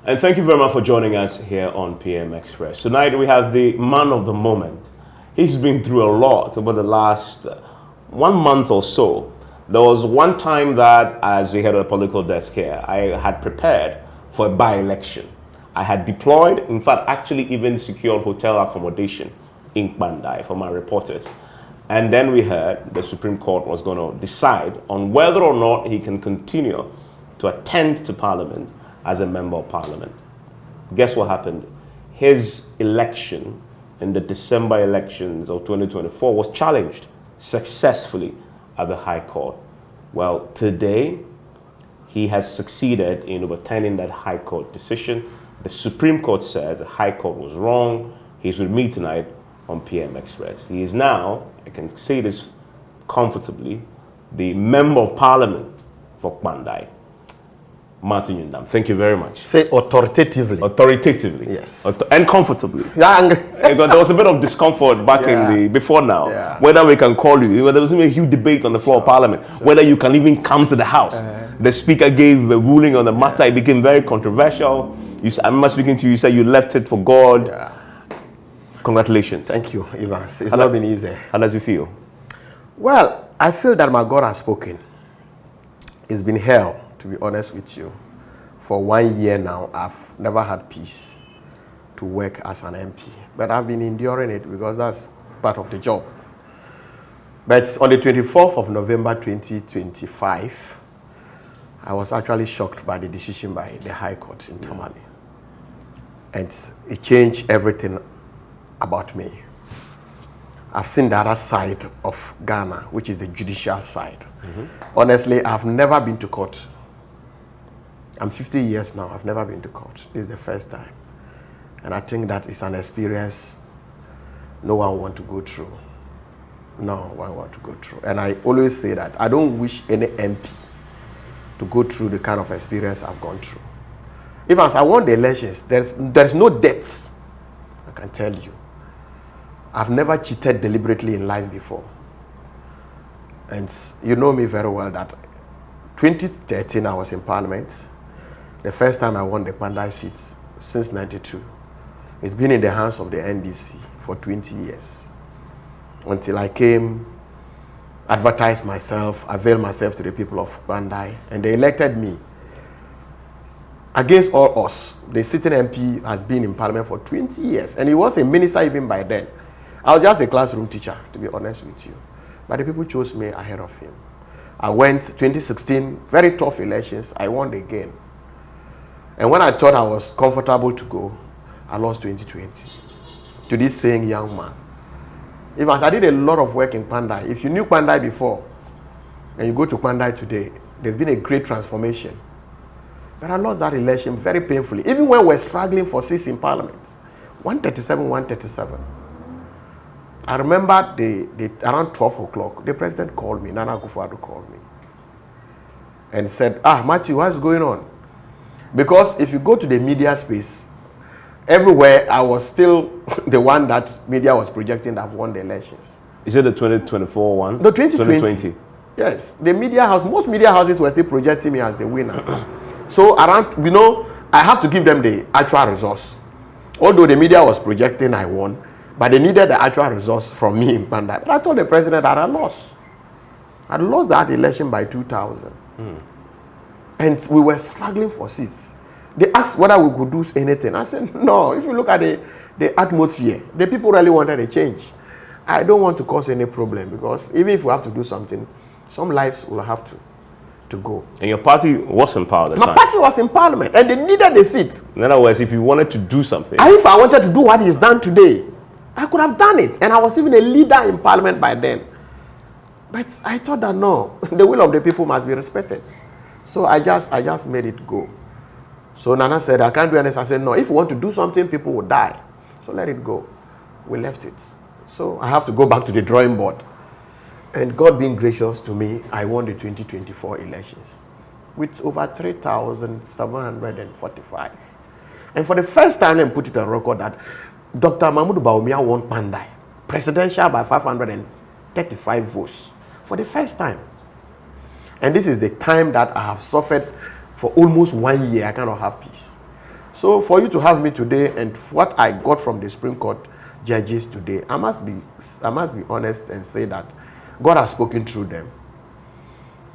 And thank you very much for joining us here on PM Express. Tonight we have the man of the moment. He's been through a lot over the last 1 month or so. There was one time that, as the head of the political desk here, I had prepared for a by-election. I had deployed, in fact, actually even secured hotel accommodation in Kpandai for my reporters. And then we heard the Supreme Court was going to decide on whether or not he can continue to attend to Parliament as a member of Parliament. Guess what happened? His election in the December elections of 2024 was challenged successfully at the High Court. Well, today, he has succeeded in overturning that High Court decision. The Supreme Court says the High Court was wrong. He's with me tonight on PM Express. He is now, I can say this comfortably, the Member of Parliament for Pandai, Matthew Nyindam. Thank you very much. Say authoritatively. Authoritatively. Yes. And comfortably. Yeah. Because there was a bit of discomfort back before now. Whether we can call you. There was even a huge debate on the floor of Parliament. Whether you can even come to the House. The Speaker gave a ruling on the matter. It became very controversial. I remember speaking to you. You said you left it for God. Yeah. Congratulations. Thank you, Evans. It's not been easy. How does it feel? Well, I feel that my God has spoken. It's been hell, to be honest with you. For 1 year now, I've never had peace to work as an MP. But I've been enduring it because that's part of the job. But on the 24th of November 2025, I was actually shocked by the decision by the High Court in Tamale. And it changed everything about me. I've seen the other side of Ghana, which is the judicial side. Honestly, I've never been to court. I'm 50 years now, I've never been to court. This is the first time. And I think that is an experience no one wants to go through. No one wants to go through. And I always say that I don't wish any MP to go through the kind of experience I've gone through. Even as I won the elections, there's no debts, I can tell you. I've never cheated deliberately in life before. And you know me very well that 2013 I was in Parliament. The first time I won the Pandai seats since 92. It's been in the hands of the NDC for 20 years. Until I came, advertised myself, availed myself to the people of Pandai, and they elected me. Against all odds, the sitting MP has been in Parliament for 20 years, and he was a minister even by then. I was just a classroom teacher, to be honest with you. But the people chose me ahead of him. I went 2016, very tough elections. I won again. And when I thought I was comfortable to go, I lost 2020 to this same young man. Even as I did a lot of work in Pandai. If you knew Pandai before, and you go to Pandai today, there's been a great transformation. But I lost that election very painfully. Even when we're struggling for seats in Parliament. 137, 137. I remember around 12 o'clock, the president called me, Nana Akufo-Addo called me, and said, Matthew, what's going on? Because if you go to the media space, everywhere I was still the one that media was projecting that I've won the elections. Is it the 2024 one? No, 2020. Yes, the media house, most media houses were still projecting me as the winner. So around, I have to give them the actual results. Although the media was projecting I won, but they needed the actual results from me in Pandai. But I told the president that I lost. I lost that election by 2,000. And we were struggling for seats. They asked whether we could do anything. I said, no, if you look at the atmosphere, the people really wanted a change. I don't want to cause any problem because even if we have to do something, some lives will have to go. And your party was in power at the time? My party was in Parliament and they needed a seat. In other words, if you wanted to do something. If I wanted to do what is done today, I could have done it. And I was even a leader in Parliament by then. But I thought that no, the will of the people must be respected. So I just made it go. So Nana said, I can't do anything. I said, no, if you want to do something, people will die. So let it go. We left it. So I have to go back to the drawing board. And God being gracious to me, I won the 2024 elections with over 3,745. And for the first time, let me put it on record that Dr. Mahmoud Bawumia won Pandai, presidential by 535 votes, for the first time. And this is the time that I have suffered for almost 1 year. I cannot have peace. So for you to have me today and what I got from the Supreme Court judges today, I must be honest and say that God has spoken through them.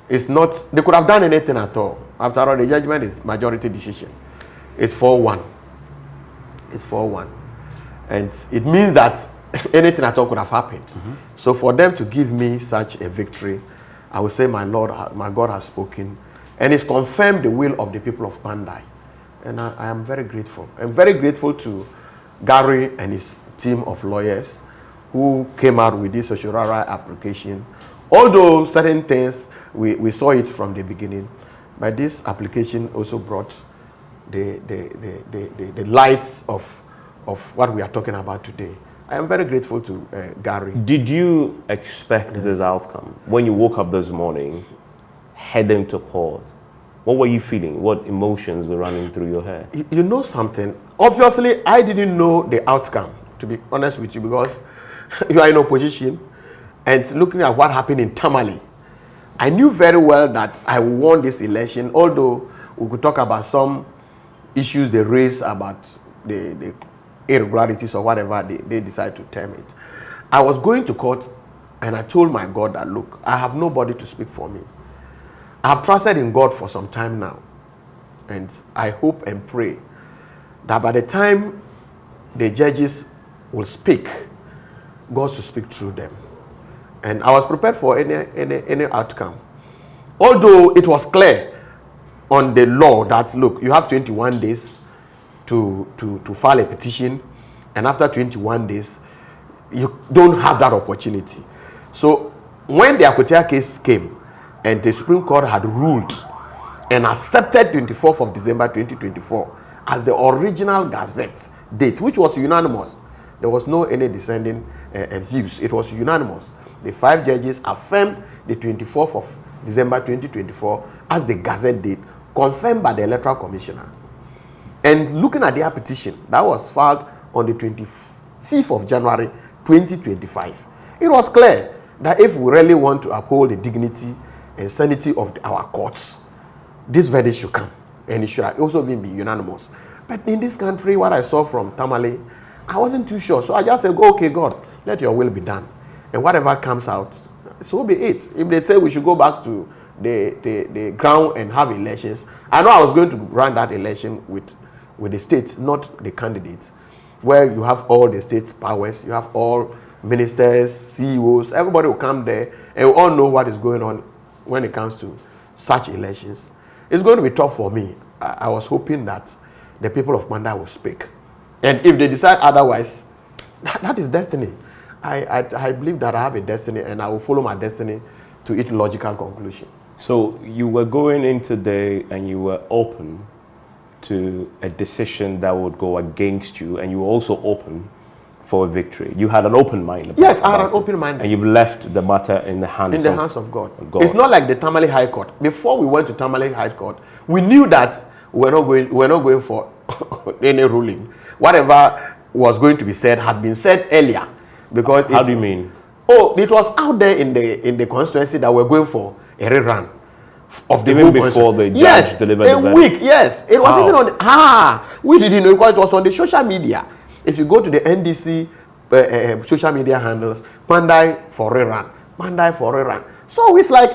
It's not, they could have done anything at all. After all, the judgment is majority decision. It's 4-1. It's 4-1. And it means that anything at all could have happened. So for them to give me such a victory, I will say my Lord, my God has spoken. And it's confirmed the will of the people of Pandai. And I am very grateful. I'm very grateful to Gary and his team of lawyers who came out with this certiorari application. Although certain things, we saw it from the beginning, but this application also brought the lights of what we are talking about today. I am very grateful to Gary. Did you expect this outcome? When you woke up this morning, heading to court, what were you feeling? What emotions were running through your head? You know something? Obviously, I didn't know the outcome, to be honest with you, because you are in opposition and looking at what happened in Tamale. I knew very well that I won this election, although we could talk about some issues they raised about the irregularities or whatever they decide to term it. I was going to court and I told my God that, look, I have nobody to speak for me. I have trusted in God for some time now. And I hope and pray that by the time the judges will speak, God will speak through them. And I was prepared for any outcome. Although it was clear on the law that, look, you have 21 days to file a petition, and after 21 days, you don't have that opportunity. So when the Akotia case came, and the Supreme Court had ruled and accepted 24th of December 2024 as the original Gazette date, which was unanimous. There was no any dissenting views. It was unanimous. The 5 judges affirmed the 24th of December 2024 as the Gazette date, confirmed by the Electoral Commissioner. And looking at their petition, that was filed on the 25th of January 2025. It was clear that if we really want to uphold the dignity and sanity of our courts, this verdict should come. And it should also be unanimous. But in this country, what I saw from Tamale, I wasn't too sure. So I just said, okay, God, let your will be done. And whatever comes out, so be it. If they say we should go back to the ground and have elections, I know I was going to run that election with the state, not the candidate, where you have all the state's powers, you have all ministers, CEOs, everybody will come there, and we all know what is going on when it comes to such elections. It's going to be tough for me. I was hoping that the people of Pandai will speak. And if they decide otherwise, that is destiny. I believe that I have a destiny, and I will follow my destiny to its logical conclusion. So you were going in today and you were open to a decision that would go against you, and you were also open for a victory. You had an open mind. Yes, I had an open mind. And you've left the matter in the hands of God. It's not like the Tamale High Court. Before we went to Tamale High Court, we knew that we're not going for any ruling. Whatever was going to be said had been said earlier. Because how do you mean? Oh, it was out there in the constituency that we're going for a rerun of the even before the judge delivered the verdict. Week. Yes, it was even on. We didn't know because it was on the social media. If you go to the NDC social media handles, Pandai for rerun, Pandai for rerun. So it's like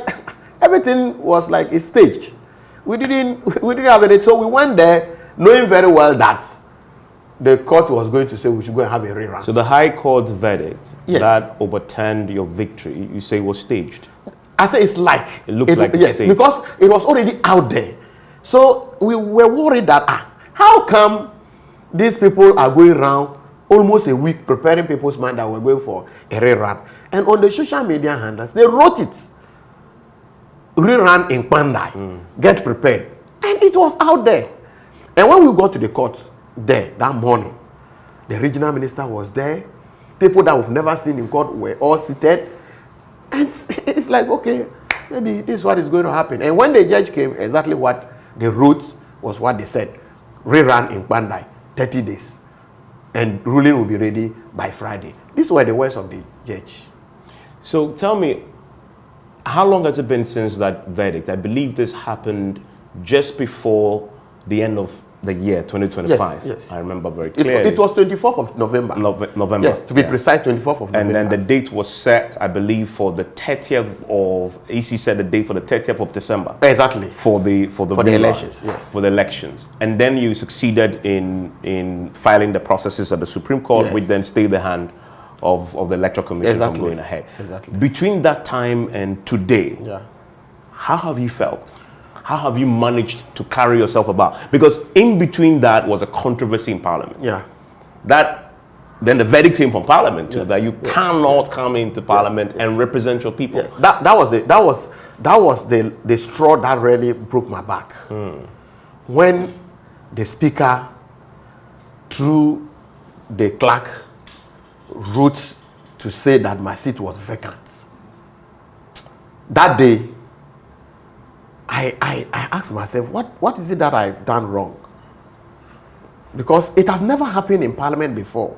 everything was like it's staged. We didn't have it. So we went there knowing very well that the court was going to say we should go and have a rerun. So the High Court verdict that overturned your victory, you say was staged? I say it's like. It looked like yes, staged. because it was already out there. So we were worried that, how come these people are going around almost a week preparing people's mind that we're going for a rerun? And on the social media handles, they wrote it. Rerun in Pandai. Get prepared. And it was out there. And when we got to the court there that morning, the regional minister was there. People that we've never seen in court were all seated. And it's like, okay, maybe this is what is going to happen. And when the judge came, exactly what they wrote was what they said. Rerun in Pandai, 30 days. And ruling will be ready by Friday. These were the words of the judge. So tell me, how long has it been since that verdict? I believe this happened just before the end of the year 2025. Yes. I remember very clearly. It was 24th of November. November. Yes, to be precise, 24th of November. And then the date was set, I believe, for the 30th of, EC said the date for the 30th of December. Exactly. For the elections, yes. For the elections. And then you succeeded in filing the processes at the Supreme Court, Yes. which then stayed the hand of the Electoral Commission from going ahead. Exactly. Between that time and today, how have you felt? How have you managed to carry yourself about? Because in between that was a controversy in Parliament. Yeah. Then the verdict came from Parliament too, that you cannot come into Parliament and represent your people. Yes. That was the straw that really broke my back. When the Speaker, through the clerk, wrote to say that my seat was vacant. That day, I asked myself, what is it that I've done wrong? Because it has never happened in Parliament before.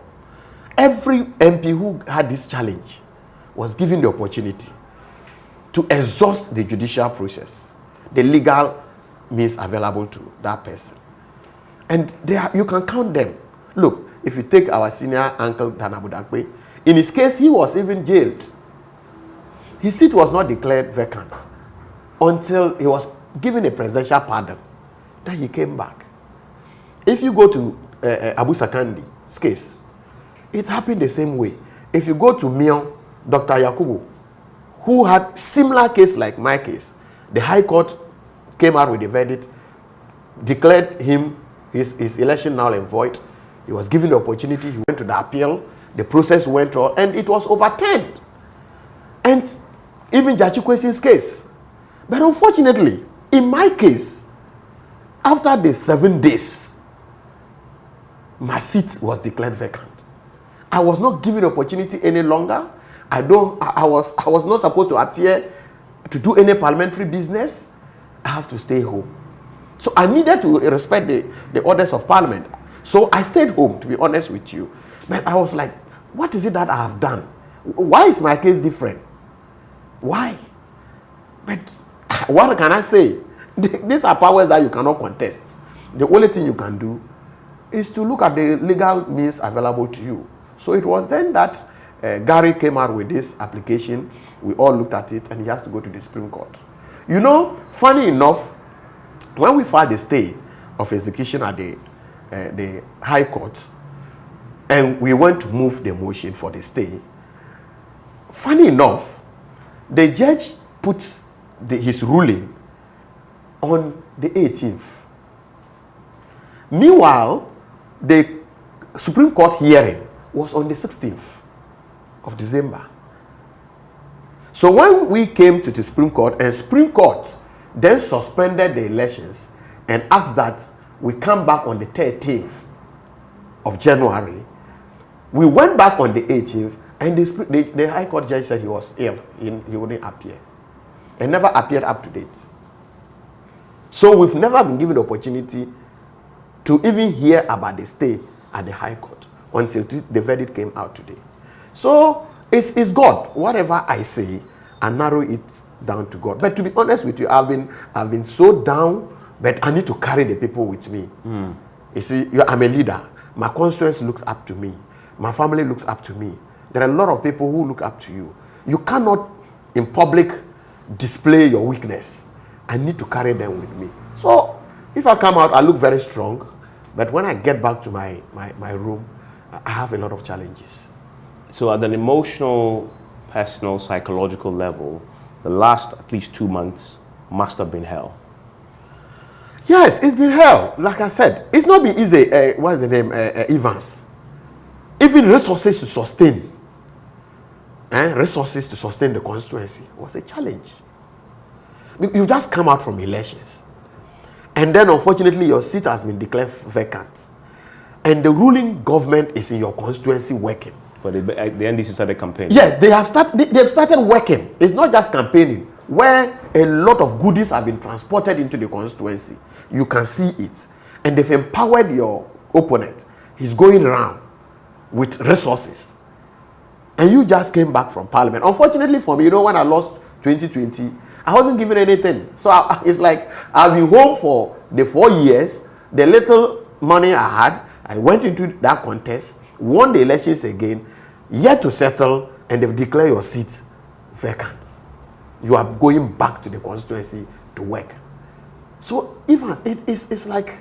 Every MP who had this challenge was given the opportunity to exhaust the judicial process, the legal means available to that person. And you can count them. Look, if you take our senior uncle, Danabudakwe, in his case, he was even jailed. His seat was not declared vacant until he was given a presidential pardon. Then he came back. If you go to Abu Sakandi's case, it happened the same way. If you go to Mion, Dr. Yakubu, who had similar case like my case, the High Court came out with a verdict, declared him his election null and void. He was given the opportunity. He went to the appeal. The process went on, and it was overturned. And even Jachikwesi's case. But unfortunately, in my case, after the 7 days, my seat was declared vacant. I was not given the opportunity any longer. I was not supposed to appear to do any parliamentary business. I have to stay home. So I needed to respect the orders of Parliament. So I stayed home, to be honest with you. But I was like, what is it that I have done? Why is my case different? Why? But what can I say? These are powers that you cannot contest. The only thing you can do is to look at the legal means available to you. So it was then that Gary came out with this application. We all looked at it, and he has to go to the Supreme Court. You know, funny enough, when we filed the stay of execution at the High Court, and we went to move the motion for the stay, funny enough, the judge put his ruling on the 18th. Meanwhile, the Supreme Court hearing was on the 16th of December. So when we came to the Supreme Court, and Supreme Court then suspended the elections and asked that we come back on the 13th of January, we went back on the 18th, and the High Court judge said he was ill. He wouldn't appear. And never appeared up to date. So we've never been given the opportunity to even hear about the stay at the High Court until the verdict came out today. So it's God. Whatever I say, I narrow it down to God. But to be honest with you, I've been so down, but I need to carry the people with me. You see, I'm a leader. My constituents look up to me. My family looks up to me. There are a lot of people who look up to you. You cannot, in public, display your weakness. I need to carry them with me. So, if I come out, I look very strong. But when I get back to my room, I have a lot of challenges. So at an emotional, personal, psychological level, the last at least 2 months must have been hell. Yes, it's been hell. Like I said, it's not been easy. What's the name? Evans. Even resources to sustain. Resources to sustain the constituency was a challenge. You just come out from elections. And then, unfortunately, your seat has been declared vacant. And the ruling government is in your constituency working. But the NDC started campaigning. Yes, they've started working. It's not just campaigning, where a lot of goodies have been transported into the constituency. You can see it. And they've empowered your opponent. He's going around with resources. And you just came back from Parliament. Unfortunately for me, when I lost 2020, I wasn't given anything. So it's like I've been home for the 4 years, the little money I had, I went into that contest, won the elections again, yet to settle, and they've declared your seat vacant. You are going back to the constituency to work. So even it's like,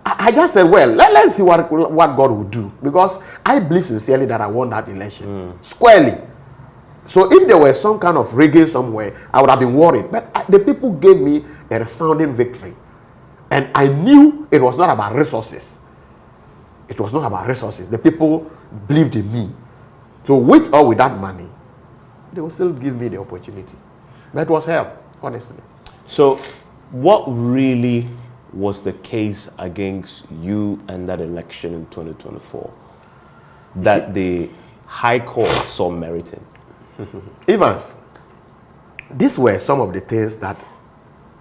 I just said, well, let's see what God will do, because I believe sincerely that I won that election squarely. So if there were some kind of reggae somewhere, I would have been worried. But the people gave me a resounding victory, and I knew it was not about resources. It was not about resources. The people believed in me. So with or without money, they will still give me the opportunity. That was hell, honestly. So what really was the case against you and that election in 2024 that the High Court saw meriting? Evans, these were some of the things that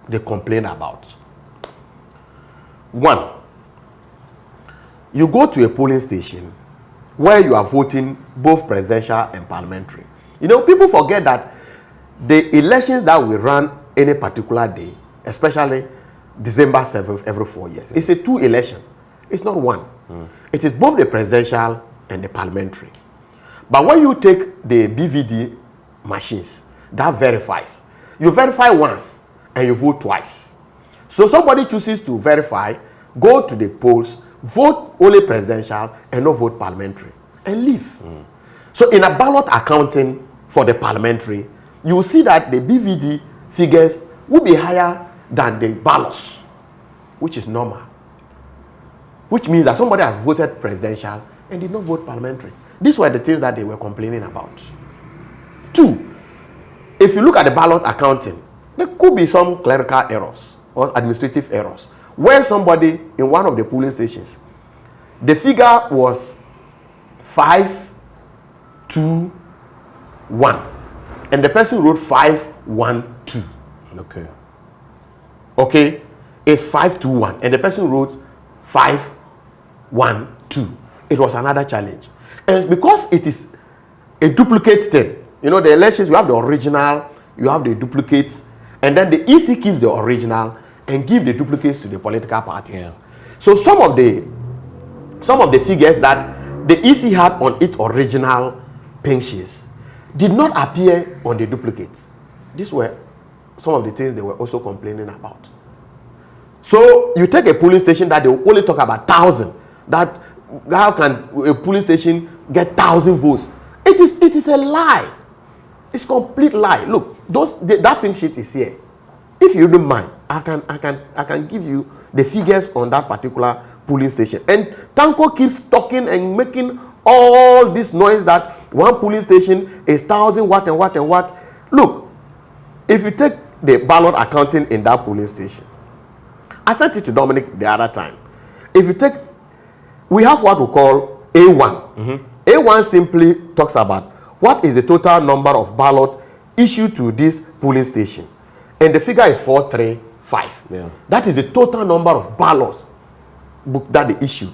they complained about. One, you go to a polling station where you are voting both presidential and parliamentary. You know, people forget that the elections that we run any particular day, especially December 7th every 4 years, it's a 2 election. It's not one. It is both the presidential and the parliamentary. But when you take the BVD machines, that verifies. You verify once and you vote twice. So somebody chooses to verify, go to the polls, vote only presidential and not vote parliamentary, and leave. So in a ballot accounting for the parliamentary, you will see that the BVD figures will be higher than the ballots, which is normal. Which means that somebody has voted presidential and did not vote parliamentary. These were the things that they were complaining about. 2, if you look at the ballot accounting, there could be some clerical errors or administrative errors, where somebody in one of the polling stations, the figure was 521, and the person wrote 512. Okay, it's 521, and the person wrote 512. It was another challenge. And because it is a duplicate thing, you know, the elections, you have the original, you have the duplicates, and then the EC keeps the original and give the duplicates to the political parties. So some of the figures that the EC had on its original pink sheets did not appear on the duplicates. These were some of the things they were also complaining about. So you take a polling station that they only talk about 1,000. That how can a polling station get 1,000 votes? It is a lie. It's complete lie. Look, that pink sheet is here. If you don't mind, I can give you the figures on that particular polling station. And Tanko keeps talking and making all this noise that one polling station is 1,000 what and what and what. Look, if you take the ballot accounting in that polling station, I sent it to Dominic the other time. If you take, we have what we call A1. A1 simply talks about what is the total number of ballots issued to this polling station. And the figure is 435. That is the total number of ballots that they issue.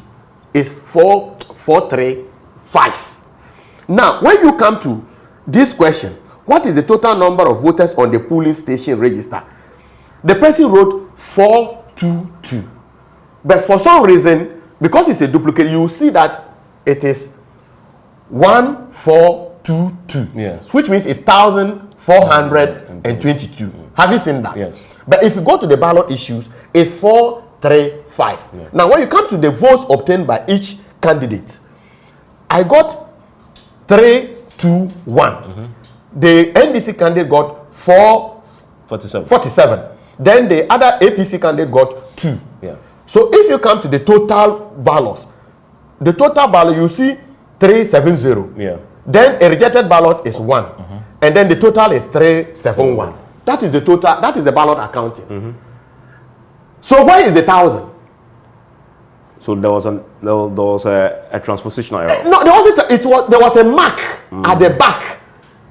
Is 435. Now, when you come to this question, what is the total number of voters on the polling station register? The person wrote 422. But for some reason, because it's a duplicate, you see that it is 1422. Which means it's 1,422. Have you seen that? Yes. But if you go to the ballot issues, it's 435. Now, when you come to the votes obtained by each candidate, I got 321. The NDC candidate got 447. Then the other APC candidate got 2. So if you come to the total ballots, the total ballot, you see 370. Then a rejected ballot is 1. And then the total is 371. That is the total, that is the ballot accounting. So where is the 1,000? So there was a transpositional error. No, there was a mark at the back.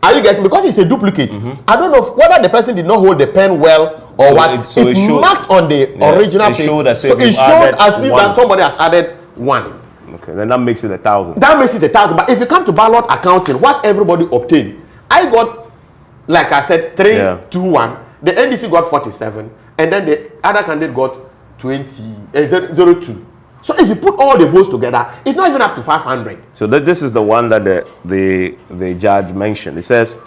Are you getting? Because it's a duplicate. I don't know whether the person did not hold the pen well or so what. It showed, marked on the original page. So it showed as if that somebody has added 1. Okay, then that makes it 1,000. That makes it 1,000. But if you come to ballot accounting, what everybody obtained, I got, like I said, 321. The NDC got 47, and then the other candidate got 02. So if you put all the votes together, it's not even up to 500. So this is the one that the judge mentioned. It says,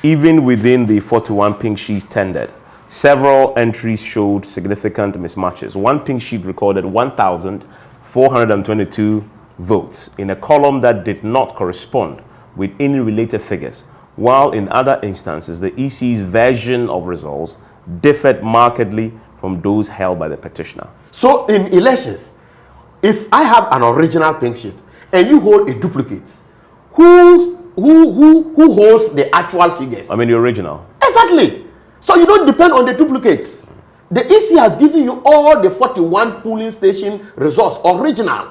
even within the 41 pink sheets tendered, several entries showed significant mismatches. One pink sheet recorded 1,422 votes in a column that did not correspond with any related figures, while in other instances, the EC's version of results differed markedly from those held by the petitioner. So in elections, if I have an original pink sheet and you hold a duplicate, who holds the actual figures? I mean the original. Exactly. So you don't depend on the duplicates. The EC has given you all the 41 polling station results original.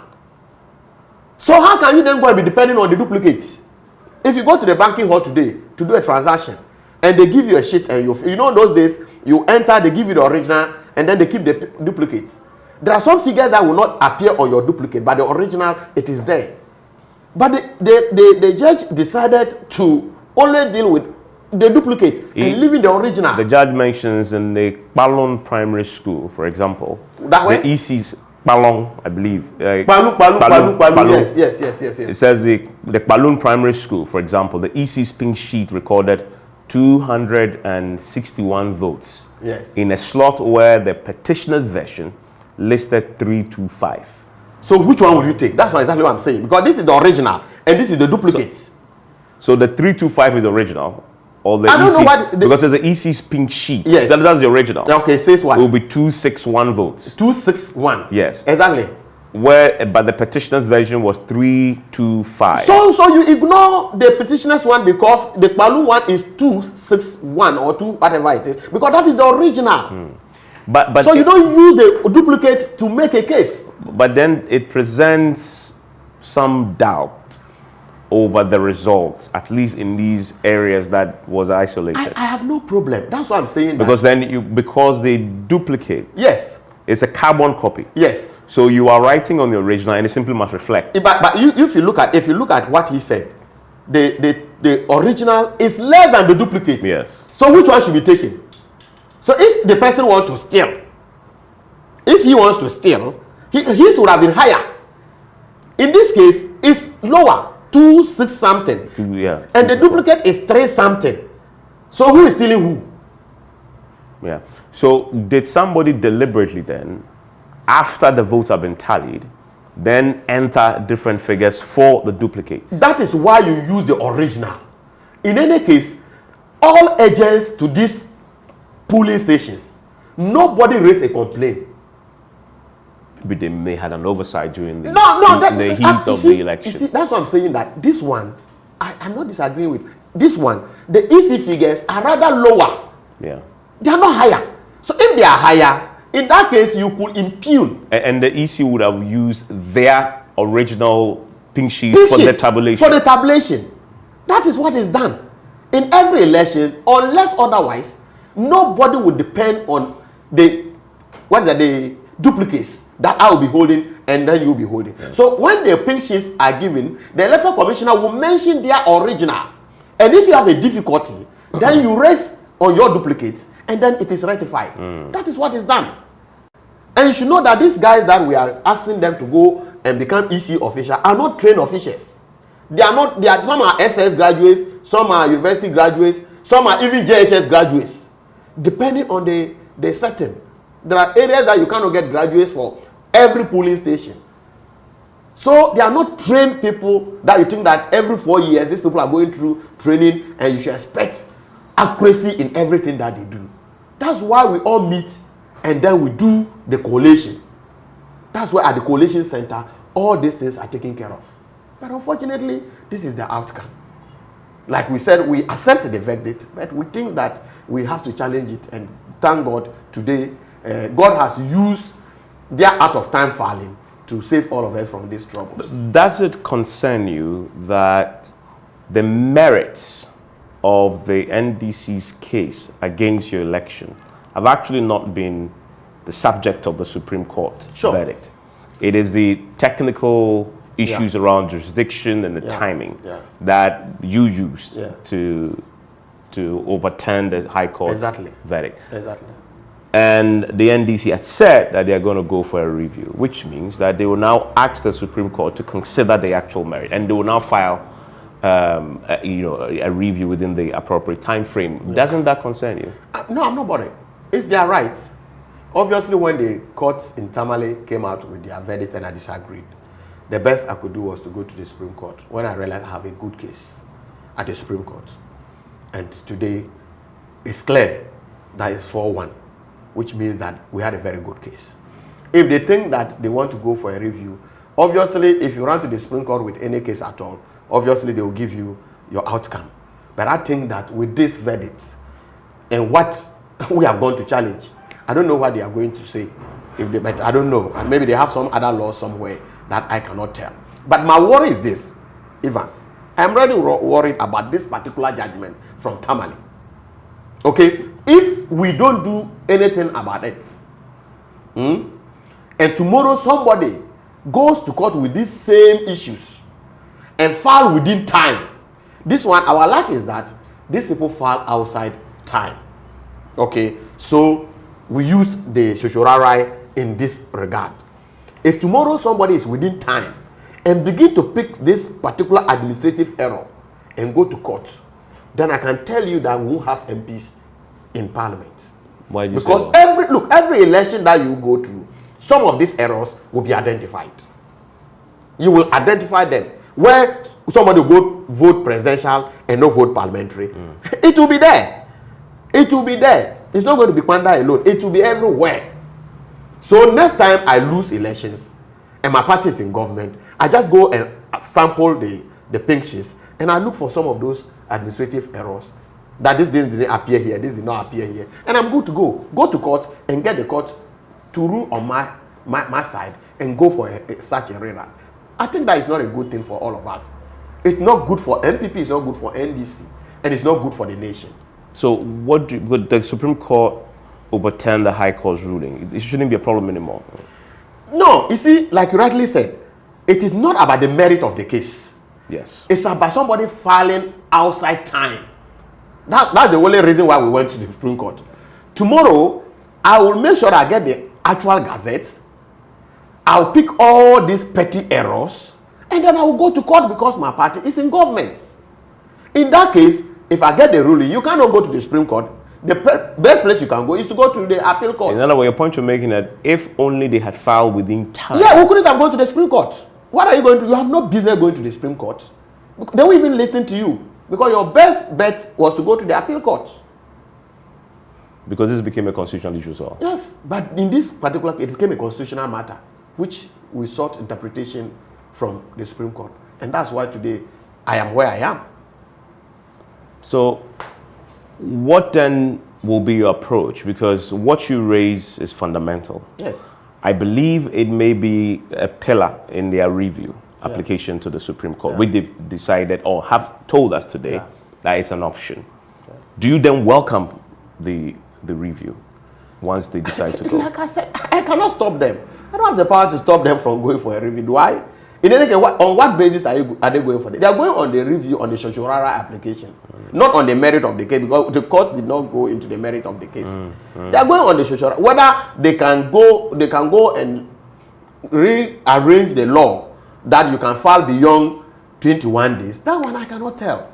So how can you then go and be depending on the duplicates? If you go to the banking hall today to do a transaction and they give you a sheet and you know those days you enter, they give you the original and then they keep the duplicates. There are some figures that will not appear on your duplicate, but the original, it is there. But the judge decided to only deal with the duplicate and leaving the original. The judge mentions in the Kpandai Primary School, for example, the EC's Kpandai, I believe. Kpandai. Yes. It says the Kpandai Primary School, for example, the EC's pink sheet recorded 261 votes. Yes. In a slot where the petitioner's version listed 325. So which one will you take? That's exactly what I'm saying. Because this is the original and this is the duplicate. So the 325 is the original? Or the I don't know what... because there's the EC's pink sheet. Yes. That's the original. Okay, says what? It will be 261 votes. 261. Yes. Exactly. But the petitioner's version was 325. So you ignore the petitioner's one because the Kpandai one is 261 or 2 whatever it is. Because that is the original. But so you don't use the duplicate to make a case. But then it presents some doubt over the results, at least in these areas that was isolated. I have no problem. That's what I'm saying. Because because they duplicate. Yes. It's a carbon copy. Yes. So you are writing on the original and it simply must reflect. But if you look at what he said, the original is less than the duplicate. Yes. So which one should be taken? So if the person wants to steal, his would have been higher. In this case, it's lower, 26 something. Yeah. And the duplicate is 3 something. So who is stealing who? Yeah. So did somebody deliberately then, after the votes have been tallied, then enter different figures for the duplicates? That is why you use the original. In any case, all agents to these polling stations, nobody raised a complaint. Maybe they may have an oversight during the heat of the election. You see, that's what I'm saying, that this one, I'm not disagreeing with. This one, the EC figures are rather lower. Yeah. They are not higher. So if they are higher, in that case, you could impugn. And the EC would have used their original pink sheet for the tabulation. For the tabulation. That is what is done. In every election, unless otherwise, nobody would depend on the duplicates that I will be holding and then you will be holding. Yeah. So when the pink sheets are given, the electoral commissioner will mention their original. And if you have a difficulty, then you raise on your duplicate and then it is rectified. That is what is done. And you should know that these guys that we are asking them to go and become EC officials are not trained officials. Some are SS graduates, some are university graduates, some are even JHS graduates. Depending on the setting. There are areas that you cannot get graduates for every polling station. So they are not trained people that you think that every 4 years these people are going through training and you should expect accuracy in everything that they do. That's why we all meet and then we do the collation. That's why at the collation center all these things are taken care of. But unfortunately, this is the outcome. Like we said, we accept the verdict, but we think that we have to challenge it. And thank God today, God has used their out of time filing to save all of us from these troubles. Does it concern you that the merits of the NDC's case against your election have actually not been the subject of the Supreme Court verdict? It is the technical issues around jurisdiction and the timing that you used to overturn the High Court verdict. Exactly. And the NDC had said that they are going to go for a review, which means that they will now ask the Supreme Court to consider the actual merit, and they will now file a review within the appropriate time frame. Doesn't that concern you? No, I'm not bothered. It's their right. Obviously, when the courts in Tamale came out with their verdict and I disagreed, the best I could do was to go to the Supreme Court when I realized I have a good case at the Supreme Court. And today, it's clear that it's 4-1, which means that we had a very good case. If they think that they want to go for a review, obviously, if you run to the Supreme Court with any case at all, obviously they will give you your outcome. But I think that with this verdict and what we have gone to challenge, I don't know what they are going to say. But I don't know. And maybe they have some other law somewhere that I cannot tell. But my worry is this, Evans. I'm really worried about this particular judgment from Tamale. Okay? If we don't do anything about it, and tomorrow somebody goes to court with these same issues and file within time, this one, our luck is that these people file outside time. Okay? So we use the Shoshorari in this regard. If tomorrow somebody is within time and begin to pick this particular administrative error and go to court, then I can tell you that we won't have MPs in Parliament. Why do you because say that? every election that you go through, some of these errors will be identified. You will identify them. Where somebody will go vote presidential and no vote parliamentary, it will be there. It will be there. It's not going to be Pandai alone. It will be everywhere. So next time I lose elections and my party is in government, I just go and sample the pink sheets and I look for some of those administrative errors. That this didn't appear here, this did not appear here. And I'm good to go. Go to court and get the court to rule on my side and go for such a rerun. I think that is not a good thing for all of us. It's not good for MPP, it's not good for NDC, and it's not good for the nation. So would the Supreme Court overturn the High Court's ruling? It shouldn't be a problem anymore. No, you see, like you rightly said, it is not about the merit of the case. Yes. It's about somebody filing outside time. That's the only reason why we went to the Supreme Court. Tomorrow, I will make sure I get the actual gazette. I'll pick all these petty errors, and then I will go to court because my party is in government. In that case, if I get the ruling, you cannot go to the Supreme Court. The best place you can go is to go to the appeal court. In other words, your point you're making that if only they had filed within time. Yeah, we couldn't have gone to the Supreme Court. What are you going to? You have no business going to the Supreme Court. They won't even listen to you because your best bet was to go to the appeal court. Because this became a constitutional issue, so. Yes, but in this particular case, it became a constitutional matter, which we sought interpretation from the Supreme Court. And that's why today I am where I am. So, what then will be your approach? Because what you raise is fundamental. Yes. I believe it may be a pillar in their review application to the Supreme Court, which they've decided or have told us today that it's an option. Do you then welcome the review once they decide to go? Like I said, I cannot stop them. I don't have the power to stop them from going for a review, do I? In any case, on what basis are they going for it? They are going on the review on the Shoshorara application, not on the merit of the case, because the court did not go into the merit of the case. They are going on the Shoshorara. Whether they can go and rearrange the law that you can file beyond 21 days. That one I cannot tell.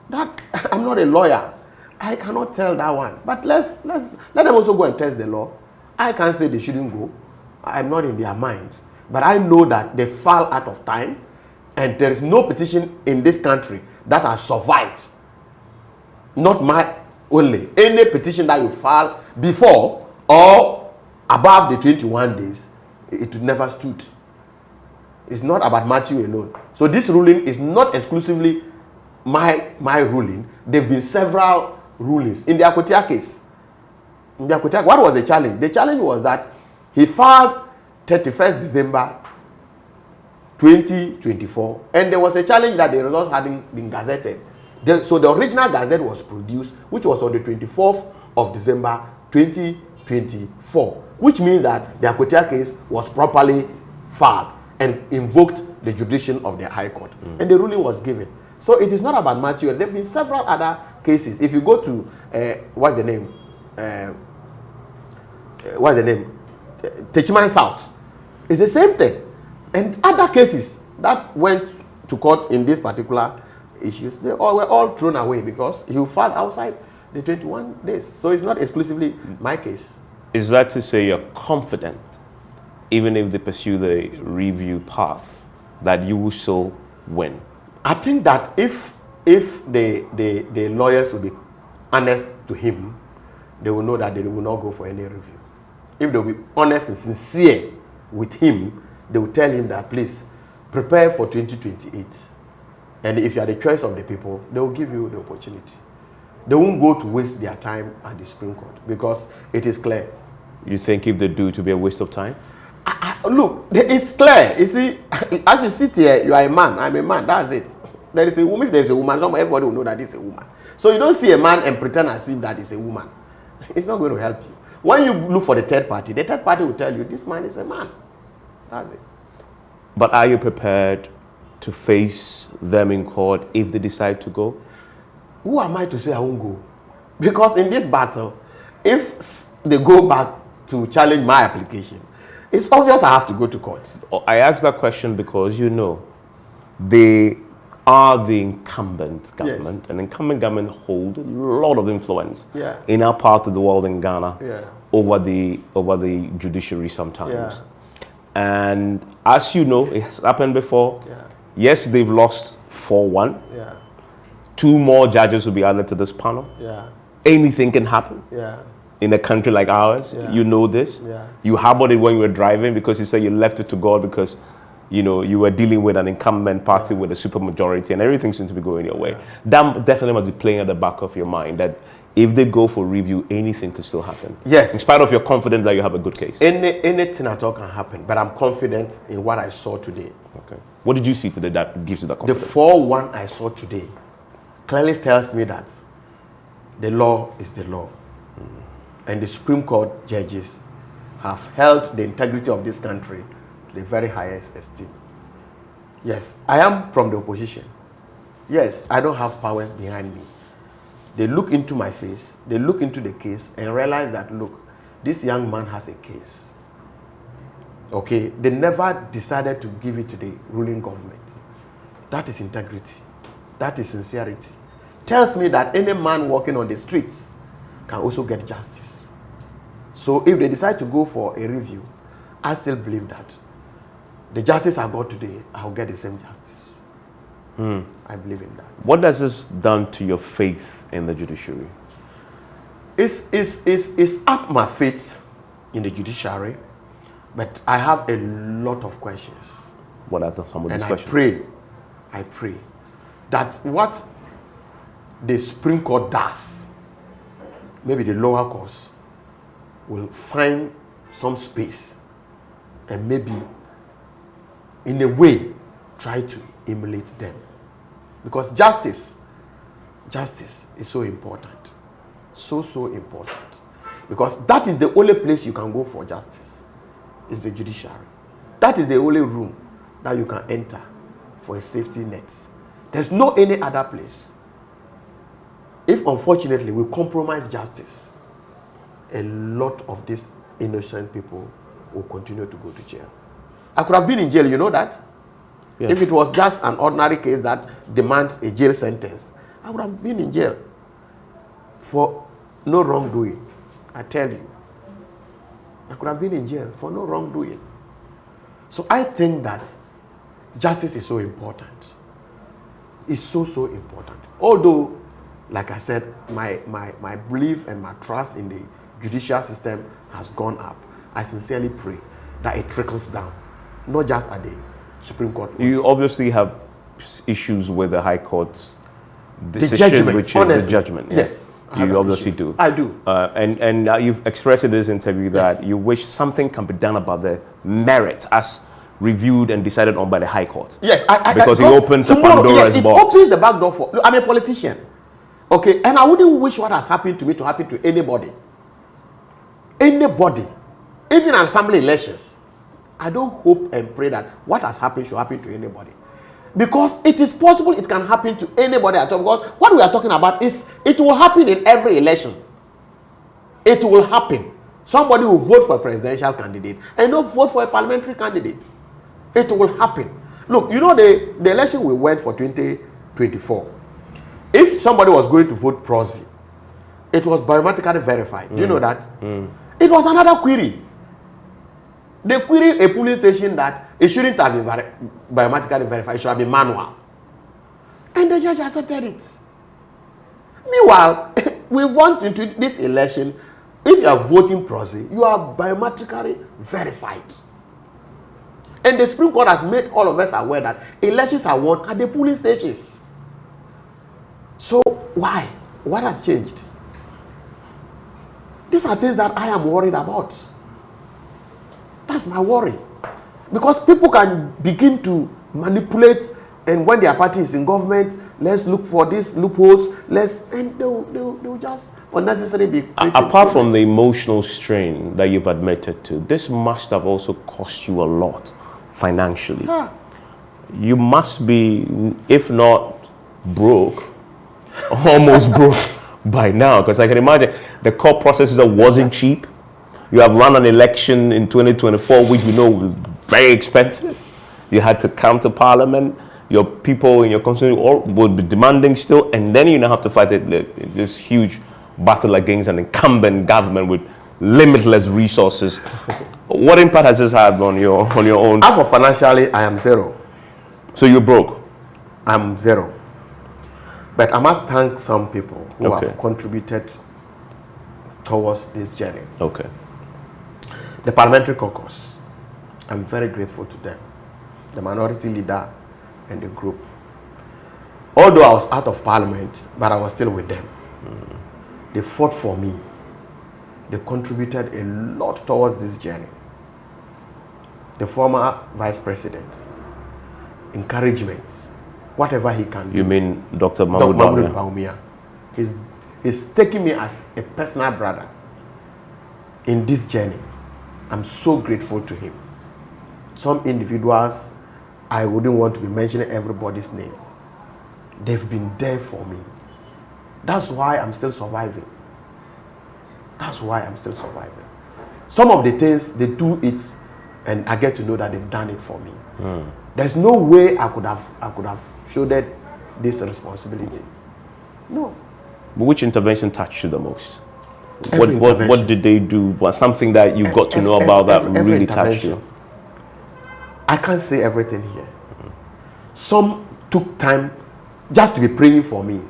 That I'm not a lawyer. I cannot tell that one. But let them also go and test the law. I can't say they shouldn't go. I'm not in their minds. But I know that they file out of time, and there is no petition in this country that has survived. Not my only. Any petition that you file before or above the 21 days, it never stood. It's not about Matthew alone. So this ruling is not exclusively my ruling. There have been several rulings. In the Akotia case, what was the challenge? The challenge was that he filed 31st December 2024, and there was a challenge that the results hadn't been gazetted. So the original gazette was produced, which was on the 24th of December 2024, which means that the Akotia case was properly filed and invoked the jurisdiction of the High Court, and the ruling was given. So it is not about Matthew. There have been several other cases. If you go to what's the name? what's the name? Techiman South. It's the same thing. And other cases that went to court in this particular issues, they all were all thrown away because you filed outside the 21 days. So it's not exclusively my case. Is that to say you're confident, even if they pursue the review path, that you will still win? I think that if the lawyers will be honest to him, they will know that they will not go for any review. If they will be honest and sincere with him, they will tell him that, please, prepare for 2028. And if you are the choice of the people, they will give you the opportunity. They won't go to waste their time at the Supreme Court because it is clear. You think if they do, it will be a waste of time? Look, it's clear. You see, as you sit here, you are a man, I'm a man, that's it. There is a woman, if there is a woman, everybody will know that it's a woman. So you don't see a man and pretend as if that is a woman. It's not going to help you. When you look for the third party will tell you this man is a man. That's it. But are you prepared to face them in court if they decide to go? Who am I to say I won't go? Because in this battle, if they go back to challenge my application, it's obvious I have to go to court. I asked that question because they are the incumbent government, yes. And incumbent government hold a lot of influence in our part of the world in Ghana over the judiciary sometimes. Yeah. And as you know, it has happened before. Yeah. Yes, they've lost 4-1. Yeah. 2 more judges will be added to this panel. Yeah. Anything can happen. Yeah. In a country like ours, you know this. Yeah. You harbored it when you were driving because you said you left it to God because you were dealing with an incumbent party with a supermajority and everything seems to be going your way. That definitely must be playing at the back of your mind that if they go for review, anything could still happen. Yes. In spite of your confidence that you have a good case. Anything at all can happen, but I'm confident in what I saw today. Okay. What did you see today that gives you that confidence? The 4-1 I saw today clearly tells me that the law is the law. And the Supreme Court judges have held the integrity of this country to the very highest esteem. Yes, I am from the opposition. Yes, I don't have powers behind me. They look into my face, they look into the case and realize that, look, this young man has a case. Okay, they never decided to give it to the ruling government. That is integrity. That is sincerity. Tells me that any man walking on the streets can also get justice. So if they decide to go for a review, I still believe that the justice I got today, I'll get the same justice. I believe in that. What has this done to your faith in the judiciary? It's up my faith in the judiciary, but I have a lot of questions. What are some of these questions? I pray that what the Supreme Court does, maybe the lower courts will find some space and maybe in a way try to emulate them. Because justice is so important. So important. Because that is the only place you can go for justice, is the judiciary. That is the only room that you can enter for a safety net. There's no any other place. If unfortunately we compromise justice, a lot of these innocent people will continue to go to jail. I could have been in jail, you know that? Yeah. If it was just an ordinary case that demands a jail sentence, I would have been in jail for no wrongdoing. I tell you. I could have been in jail for no wrongdoing. So I think that justice is so important. It's so important. Although, like I said, my belief and my trust in the judicial system has gone up. I sincerely pray that it trickles down, not just at the Supreme Court. You obviously have issues with the High Court's decision, which is the judgment. Yes. You obviously do. I do. And you've expressed in this interview that you wish something can be done about the merit as reviewed and decided on by the High Court. Yes. Because it opens a Pandora's box. It opens the back door for... Look, I'm a politician. Okay? And I wouldn't wish what has happened to me to happen to anybody. Anybody. Even in assembly elections. I don't hope and pray that what has happened should happen to anybody. Because it is possible it can happen to anybody at all. Because what we are talking about is it will happen in every election. It will happen. Somebody will vote for a presidential candidate and not vote for a parliamentary candidate. It will happen. Look, you know the election we went for 2024. If somebody was going to vote proxy, it was biometrically verified. You know that? It was another query. They queried a polling station that it shouldn't have been biometrically verified. It should have been manual. And the judge accepted it. Meanwhile, we want into this election, if you are voting proxy, you are biometrically verified. And the Supreme Court has made all of us aware that elections are won at the polling stations. So why? What has changed? These are things that I am worried about. That's my worry. Because people can begin to manipulate, and when their party is in government, let's look for these loopholes, and they'll just unnecessarily be apart from the emotional strain that you've admitted to, this must have also cost you a lot financially. Yeah. You must be, if not broke, almost broke by now, because I can imagine the court processes that wasn't cheap. You have run an election in 2024, which you know was very expensive. You had to come to Parliament. Your people in your constituency would be demanding still, and then you now have to fight this huge battle against an incumbent government with limitless resources. What impact has this had on your own? As for financially, I am zero. So you're broke? I'm zero. But I must thank some people who have contributed towards this journey. Okay. The Parliamentary Caucus, I'm very grateful to them. The minority leader and the group. Although I was out of Parliament, but I was still with them. They fought for me. They contributed a lot towards this journey. The former Vice President, encouragement, whatever he can do. You mean Dr. Dr. Mahmoud Bawumia. He's taking me as a personal brother in this journey. I'm so grateful to him. Some individuals, I wouldn't want to be mentioning everybody's name. They've been there for me. That's why I'm still surviving. That's why I'm still surviving. Some of the things, they do it, and I get to know that they've done it for me. There's no way I could have shouldered this responsibility. No. But which intervention touched you the most? What did they do? Was something that you got to know about that really touched you? I can't say everything here. Some took time just to be praying for me.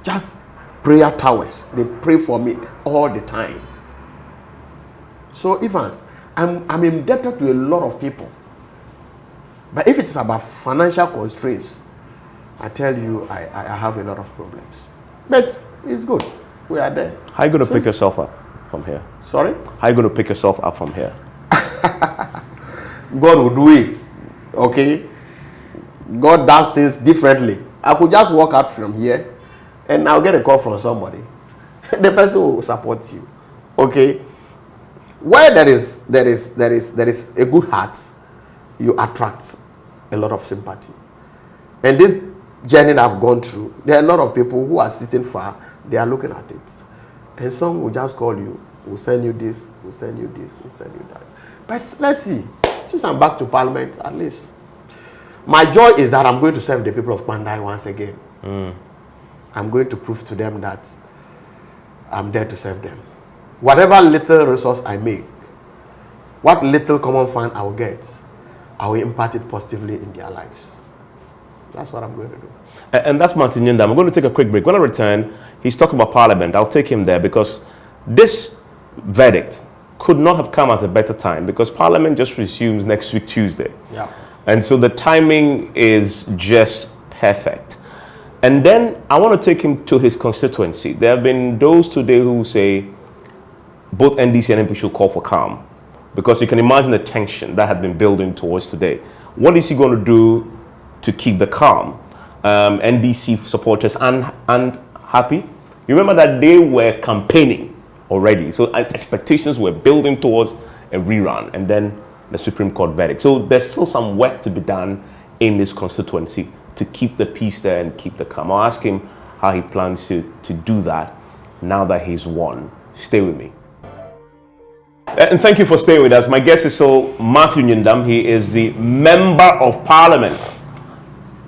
Just prayer towers. They pray for me all the time. So Evans, I'm indebted to a lot of people. But if it's about financial constraints, I tell you, I have a lot of problems. But it's good. We are there. How are you going to pick yourself up from here? Sorry? How are you going to pick yourself up from here? God will do it. Okay? God does things differently. I could just walk out from here and I'll get a call from somebody. The person will support you. Okay? Where there is a good heart, you attract a lot of sympathy. And this journey that I've gone through, there are a lot of people who are sitting far, they are looking at it. And some will just call you, we'll send you this, we'll send you this, we'll send you that. But let's see. Since I'm back to Parliament, at least. My joy is that I'm going to serve the people of Pandai once again. I'm going to prove to them that I'm there to serve them. Whatever little resource I make, what little common fund I will get, I will impart it positively in their lives. That's what I'm going to do. And that's Matthew Nyindam. I'm going to take a quick break. When I return, he's talking about Parliament. I'll take him there because this verdict could not have come at a better time because Parliament just resumes next week, Tuesday. Yeah. And so the timing is just perfect. And then I want to take him to his constituency. There have been those today who say both NDC and MP should call for calm because you can imagine the tension that had been building towards today. What is he going to do to keep the calm? NDC supporters unhappy. You remember that they were campaigning already, so expectations were building towards a rerun, and then the Supreme Court verdict. So there's still some work to be done in this constituency to keep the peace there and keep the calm. I'll ask him how he plans to do that now that he's won. Stay with me. And thank you for staying with us. My guest is so Matthew Nyindam. He is the Member of Parliament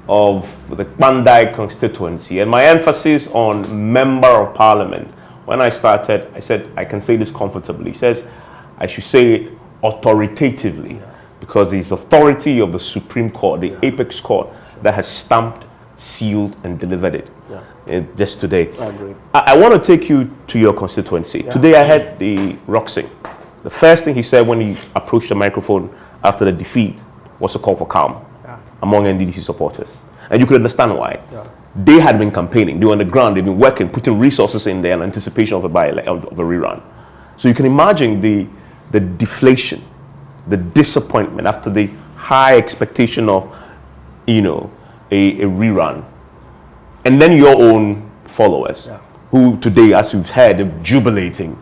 of the Pandai constituency. And my emphasis on Member of Parliament, when I started, I said, I can say this comfortably. He says, I should say it authoritatively, because it's authority of the Supreme Court, the apex court, that has stamped, sealed, and delivered it. Just today. I agree. I want to take you to your constituency. Today I heard the Roxing. The first thing he said when he approached the microphone after the defeat was a call for calm among NDDC supporters. And you could understand why. They had been campaigning. They were on the ground. They've been working, putting resources in there in anticipation of a rerun. So you can imagine the deflation, the disappointment after the high expectation of, a rerun. And then your own followers, who today, as we've heard, are jubilating.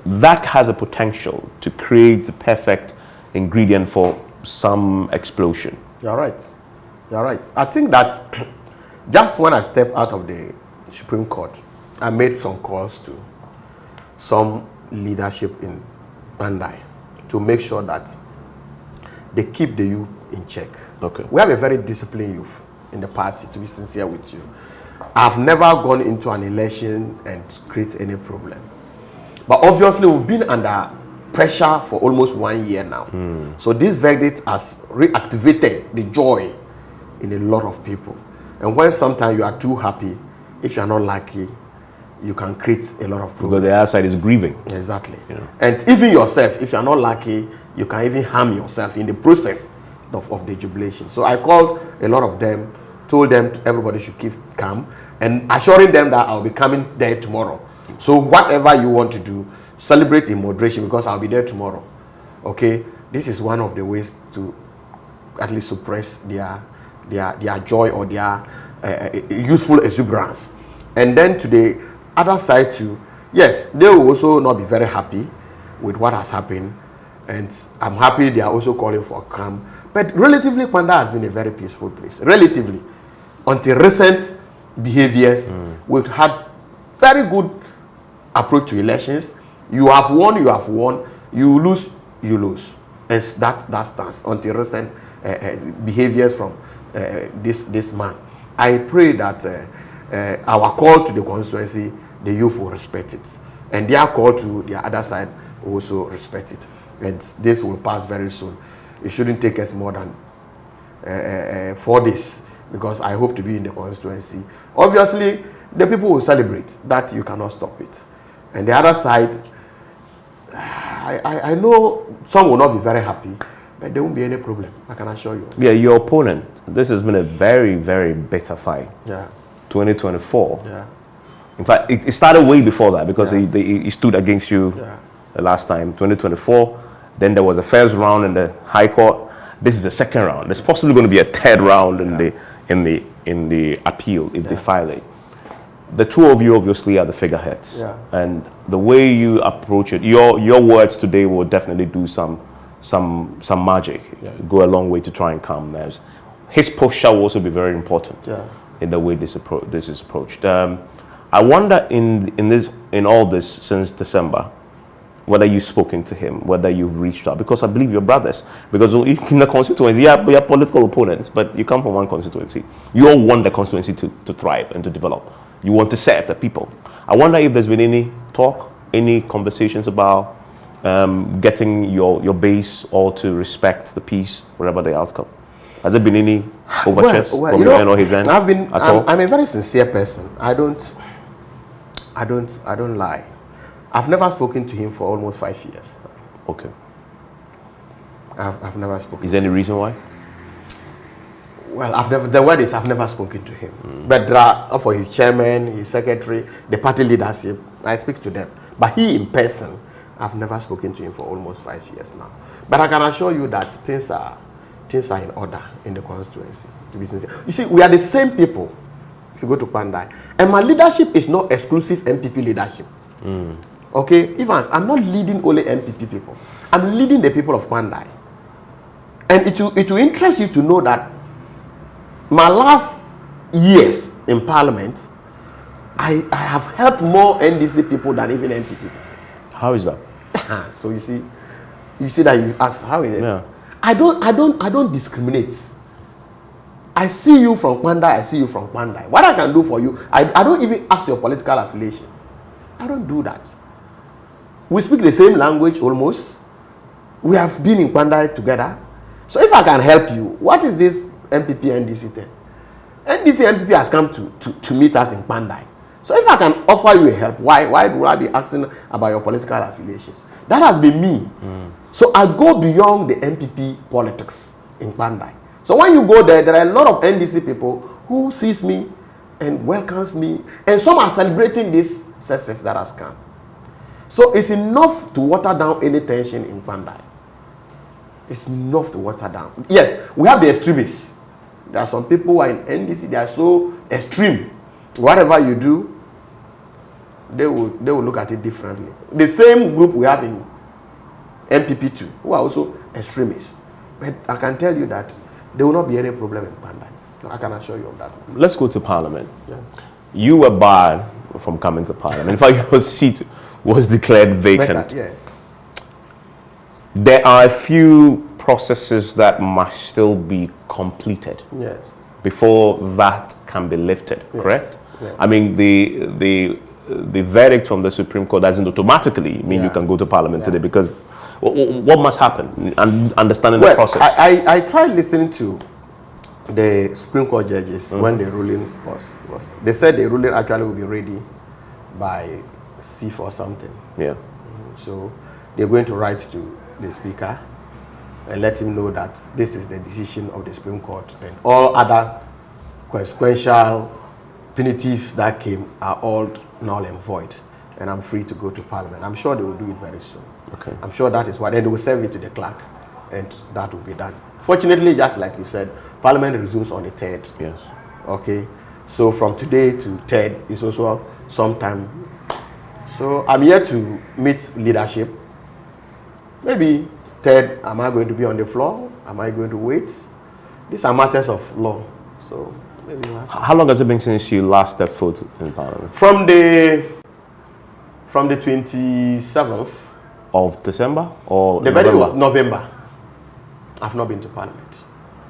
That has a potential to create the perfect ingredient for some explosion. You're right. You're right. I think that just when I stepped out of the Supreme Court, I made some calls to some leadership in Pandai to make sure that they keep the youth in check. Okay. We have a very disciplined youth in the party, to be sincere with you. I've never gone into an election and create any problem. But obviously, we've been under pressure for almost 1 year now. So this verdict has reactivated the joy in a lot of people. And when sometimes you are too happy, if you are not lucky, you can create a lot of problems. Because the outside is grieving. Exactly. And even yourself, if you are not lucky, you can even harm yourself in the process of the jubilation. So I called a lot of them, told them everybody should keep calm, and assuring them that I'll be coming there tomorrow. So whatever you want to do, celebrate in moderation, because I'll be there tomorrow. Okay? This is one of the ways to at least suppress their joy or their useful exuberance. And then to the other side too, yes, they will also not be very happy with what has happened. And I'm happy they are also calling for calm. But relatively, Pandai has been a very peaceful place. Relatively. Until recent behaviors, we've had very good approach to elections. You have won, you have won. You lose, you lose. And that stands until recent behaviors from this man. I pray that our call to the constituency, the youth will respect it. And their call to the other side will also respect it. And this will pass very soon. It shouldn't take us more than 4 days, because I hope to be in the constituency. Obviously, the people will celebrate. That you cannot stop it. And the other side, I know some will not be very happy, but there won't be any problem. I can assure you. Yeah, your opponent. This has been a very, very bitter fight. 2024. In fact, it started way before that, because he stood against you the last time, 2024. Then there was the first round in the High Court. This is the second round. There's possibly going to be a third round in the appeal if they file it. The two of you obviously are the figureheads, and the way you approach it, your words today will definitely do some magic. Go a long way to try and calm nerves. His posture will also be very important in the way this is approached. I wonder in all this since December, whether you've spoken to him, whether you've reached out, because I believe you're brothers. Because in the constituency, we are political opponents, but you come from one constituency. You all want the constituency to thrive and to develop. You want to serve the people. I wonder if there's been any talk, any conversations about getting your base all to respect the peace, whatever the outcome. Has there been any overtures from your end or his end? I'm a very sincere person. I don't lie. I've never spoken to him for almost 5 years. Okay. I've never spoken. Is there any reason why? Well, I've never spoken to him. But there are, for his chairman, his secretary, the party leadership, I speak to them. But he in person, I've never spoken to him for almost 5 years now. But I can assure you that things are in order in the constituency, to be sincere. You see, we are the same people if you go to Pandai. And my leadership is not exclusive MPP leadership. Okay, Evans, I'm not leading only MPP people. I'm leading the people of Pandai. And it will interest you to know that my last years in Parliament, I have helped more NDC people than even MPP people. How is that? So you see that you ask, how is it? Yeah. I don't discriminate. I see you from Pandai, I see you from Pandai. What I can do for you, I don't even ask your political affiliation. I don't do that. We speak the same language almost. We have been in Pandai together. So if I can help you, what is this MPP NDC thing? NDC MPP has come to meet us in Pandai. So if I can offer you a help, why would I be asking about your political affiliations? That has been me. So I go beyond the MPP politics in Pandai. So when you go there, there are a lot of NDC people who sees me and welcomes me, and some are celebrating this success that has come. So it's enough to water down any tension in Pandai. It's enough to water down. Yes, we have the extremists. There are some people who are in NDC, they are so extreme. Whatever you do, they will look at it differently. The same group we have in MPP2, who are also extremists. But I can tell you that there will not be any problem in Pandai. I can assure you of that. Let's go to Parliament. Yeah. You were barred from coming to Parliament. In fact, your seat was declared vacant. Yes. There are a few processes that must still be completed. Yes. Before that can be lifted, Yes. correct? Yes. I mean, the verdict from the Supreme Court doesn't automatically mean you can go to Parliament today, because what must happen? And understanding the process. I tried listening to the Supreme Court judges when the ruling was. They said the ruling actually will be ready by C4 or something. Yeah. So they're going to write to the Speaker and let him know that this is the decision of the Supreme Court, and all other consequential punitive that came are all null and void, and I'm free to go to Parliament. I'm sure they will do it very soon. Okay. I'm sure that is what, and they will serve it to the clerk, and that will be done. Fortunately, just like you said, Parliament resumes on the 3rd. Yes. Okay. So from today to 3rd is also some time. So I'm here to meet leadership. Maybe 3rd, am I going to be on the floor? Am I going to wait? These are matters of law. So maybe we'll have to. How long has it been since you last stepped foot in Parliament? From the 27th Of December or the November? November. I've not been to Parliament.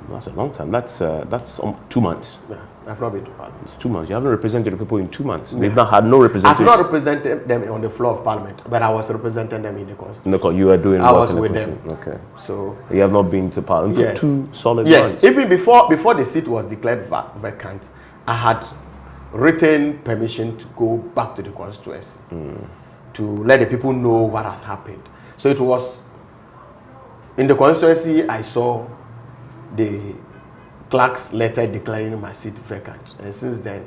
That's a long time. That's 2 months. Yeah, I've not been to Parliament. It's 2 months. You haven't represented the people in 2 months. They've not had no representation. I've not represented them on the floor of Parliament, but I was representing them in the Constitution. No, you were doing I work was in the with Constitution. them. Okay. So You have not been to Parliament yes. for 2 solid yes, months. even before the seat was declared vacant, I had written permission to go back to the constituency to let the people know what has happened. So it was in the constituency I saw the clerk's letter declaring my seat vacant, and since then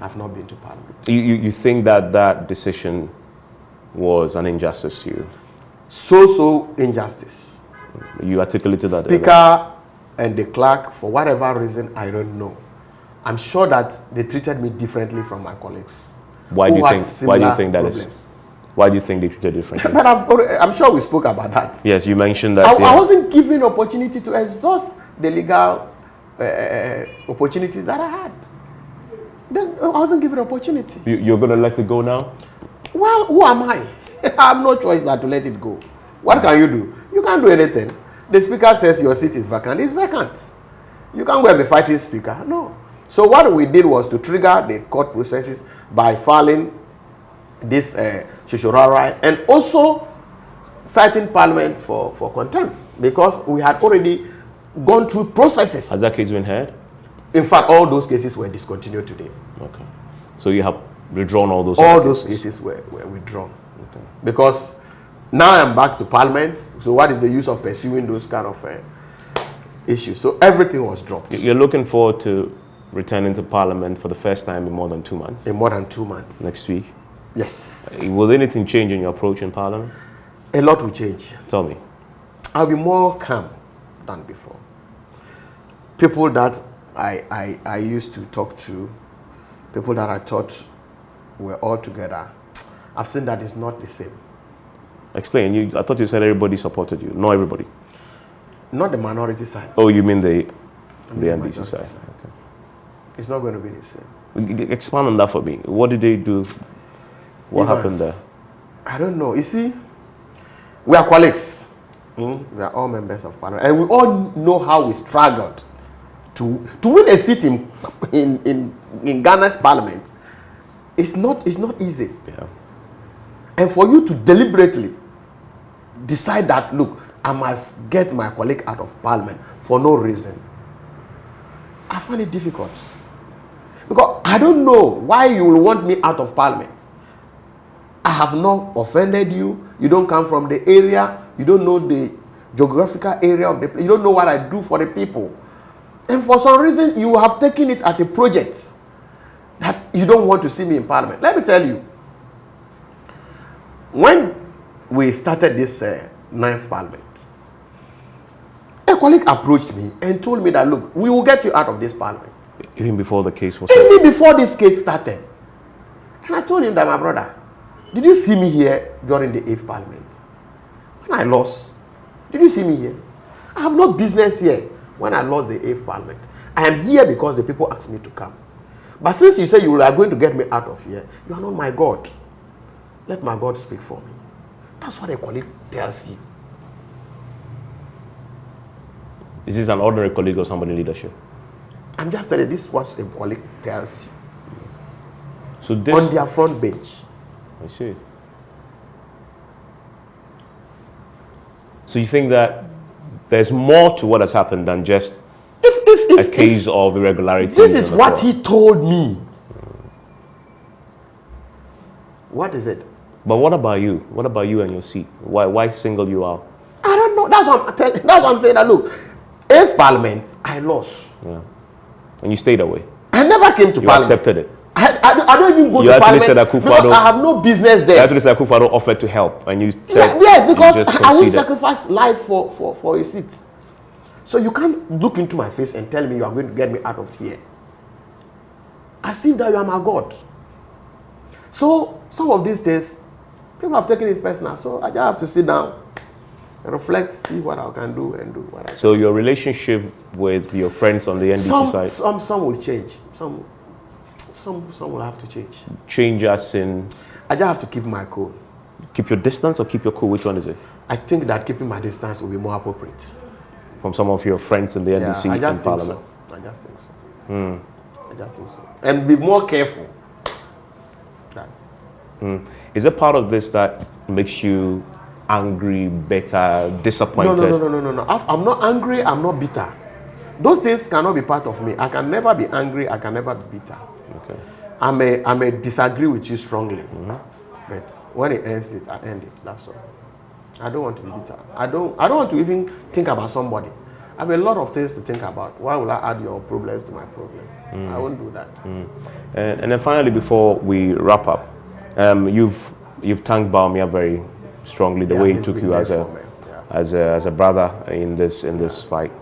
I've not been to Parliament. You think that decision was an injustice to you? So injustice. You articulated that. Speaker and the clerk, for whatever reason, I don't know. I'm sure that they treated me differently from my colleagues. Why do you think? Why do you think that problems. is? Why do you think they treated differently? But I'm sure we spoke about that. Yes, you mentioned that. I wasn't given opportunity to exhaust the legal opportunities that I had. Then I wasn't given opportunity. You're going to let it go now? Well, who am I? I have no choice than to let it go. What can you do? You can't do anything. The speaker says your seat is vacant. It's vacant. You can't go and be fighting speaker. No. So what we did was to trigger the court processes by filing this Shishorara and also citing Parliament for contempt, because we had already gone through processes. Has that case been heard? In fact, all those cases were discontinued today. Okay. So you have withdrawn all those? All those cases were withdrawn. Okay. Because now I'm back to Parliament, so what is the use of pursuing those kind of issues? So everything was dropped. You're looking forward to returning to Parliament for the first time in more than 2 months? In more than 2 months. Next week? Yes. Will anything change in your approach in Parliament? A lot will change. Tell me. I'll be more calm than before. People that I used to talk to, people that I thought were all together, I've seen that it's not the same. Explain. I thought you said everybody supported you. Not everybody. Not the minority side. Oh, you mean the NDC side? Okay. It's not going to be the same. Expand on that for me. What did they do? What happened there? I don't know. You see, We are colleagues. We are all members of Parliament. And we all know how we struggled to win a seat in Ghana's Parliament. It's not easy. Yeah. And for you to deliberately decide that, look, I must get my colleague out of Parliament for no reason, I find it difficult. Because I don't know why you will want me out of Parliament. I have not offended you. You don't come from the area. You don't know the geographical area of the place. You don't know what I do for the people. And for some reason, you have taken it as a project that you don't want to see me in Parliament. Let me tell you, when we started this ninth Parliament, a colleague approached me and told me that, look, we will get you out of this Parliament. Even before the case was Even before this case started. And I told him that, my brother, did you see me here during the 8th Parliament? When I lost, did you see me here? I have no business here when I lost the 8th Parliament. I am here because the people asked me to come. But since you say you are going to get me out of here, you are not my God. Let my God speak for me. That's what a colleague tells you. Is this an ordinary colleague or somebody in leadership? I'm just telling you, this is what a colleague tells you. So this, on their front bench. I see. So you think that there's more to what has happened than just a case of irregularity? This is what he told me. What is it? But what about you? What about you and your seat? Why single you out? I don't know. That's what I'm saying. That look, 8th Parliament, I lost. Yeah. And you stayed away. I never came to you Parliament. Accepted it. I don't even go to Parliament said that because I have no business there. You actually said Akufo-Addo offered to help, and you said yes, because I will sacrifice life for a seat. So you can't look into my face and tell me you are going to get me out of here. As if that you are my God. So some of these days, people have taken it personal. So I just have to sit down, reflect, see what I can do, and do what I can. So your relationship with your friends on the NDC side? Some will change. Some will have to change. Change as in? I just have to keep my cool. Keep your distance or keep your cool? Which one is it? I think that keeping my distance will be more appropriate. From some of your friends in the NDC in Parliament? I just think so. I just think so. And be more careful. Is it part of this that makes you angry, bitter, disappointed? No. I'm not angry, I'm not bitter. Those things cannot be part of me. I can never be angry, I can never be bitter. Okay. I may disagree with you strongly. But when it ends it, I end it. That's all. I don't want to be bitter. I don't want to even think about somebody. I have a lot of things to think about. Why will I add your problems to my problem? I won't do that. And then finally, before we wrap up, you've thanked Bawumia very strongly the way he took you as a brother in this fight.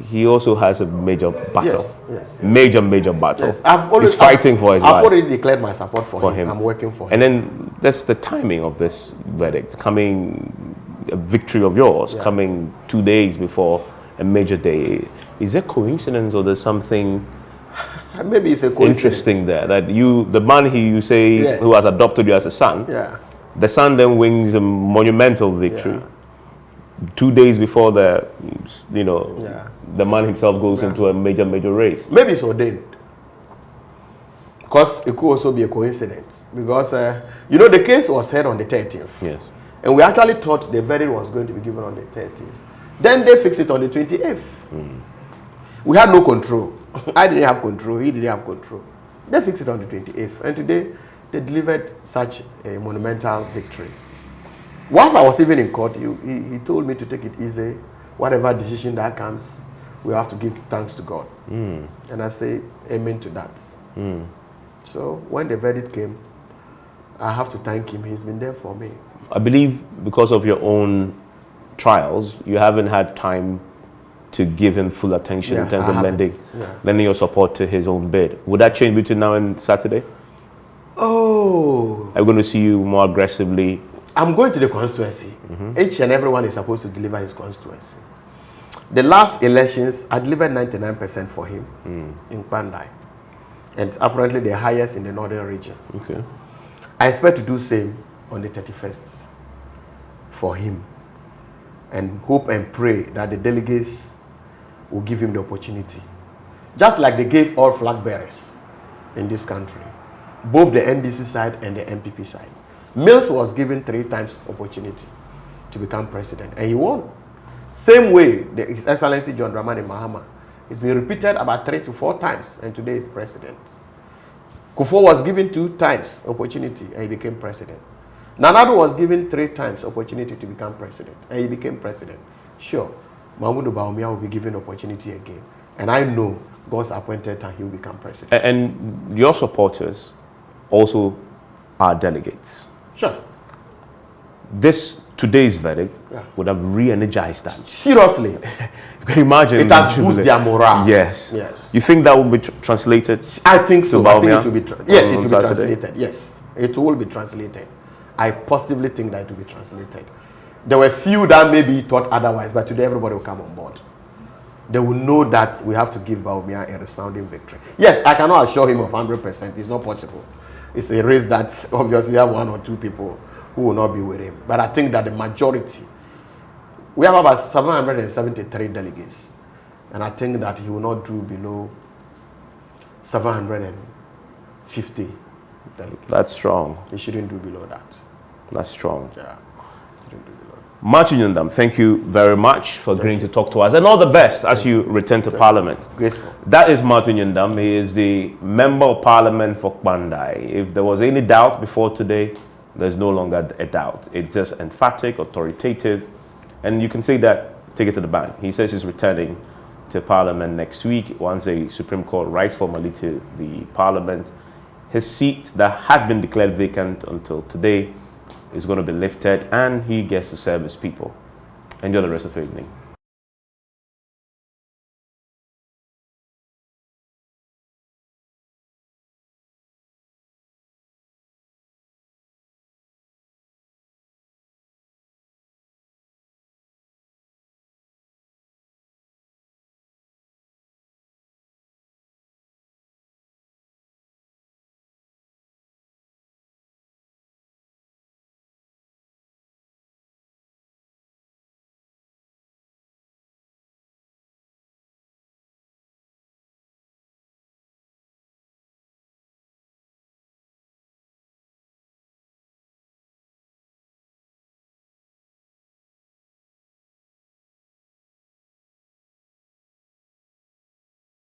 He also has a major battle. Yes. Major battle. Yes. He's fighting for his life. I've already declared my support for him. I'm working for him. And then that's the timing of this verdict coming, a victory of yours coming 2 days before a major day. Is there coincidence or there's something? Maybe it's a coincidence. Interesting there that the man you say who has adopted you as a son, the son then wins a monumental victory. 2 days before the man himself goes into a major race. Maybe it's ordained. Because it could also be a coincidence. Because the case was heard on the 30th. Yes. And we actually thought the verdict was going to be given on the 30th. Then they fixed it on the 28th. We had no control. I didn't have control. He didn't have control. They fixed it on the 28th. And today, they delivered such a monumental victory. Once I was even in court, he told me to take it easy. Whatever decision that comes, we have to give thanks to God. And I say amen to that. So when the verdict came, I have to thank him. He's been there for me. I believe because of your own trials, you haven't had time to give him full attention in terms of lending your support to his own bid. Would that change between now and Saturday? Oh. Are we going to see you more aggressively? I'm going to the constituency. Each and everyone is supposed to deliver his constituency. The last elections, I delivered 99% for him in Pandai. And it's apparently the highest in the northern region. Okay. I expect to do same on the 31st for him and hope and pray that the delegates will give him the opportunity. Just like they gave all flag bearers in this country, both the NDC side and the MPP side. Mills was given 3 times opportunity to become president, and he won. Same way, His Excellency John Dramani Mahama. It's been repeated about 3 to 4 times, and today is president. Kufuor was given 2 times opportunity, and he became president. Nana Addo was given 3 times opportunity to become president, and he became president. Sure, Mahmoud Bawumia will be given opportunity again, and I know God's appointed time he will become president. And your supporters also are delegates. Sure. Today's verdict would have re-energized that. Seriously. You can imagine. It has boosted their morale. Yes. Yes. You think that will be translated? I think so. I think it will be yes, it will be Saturday? translated. Yes. It will be translated. I positively think that it will be translated. There were few that maybe thought otherwise, but today everybody will come on board. They will know that we have to give Bawumia a resounding victory. Yes, I cannot assure him of 100%. It's not possible. It's a race that obviously have 1 or 2 people who will not be with him. But I think that the majority, we have about 773 delegates. And I think that he will not do below 750 delegates. That's strong. He shouldn't do below that. That's strong. Yeah. He shouldn't do below that. Matthew Nyindam, thank you very much for agreeing to talk to us. And all the best as you return to Parliament. Grateful. That is Matthew Nyindam. He is the Member of Parliament for Kpandai. If there was any doubt before today, there's no longer a doubt. It's just emphatic, authoritative, and you can say that, take it to the bank. He says he's returning to Parliament next week once the Supreme Court writes formally to the Parliament. His seat that had been declared vacant until today is going to be lifted, and he gets to serve his people. Enjoy the rest of the evening.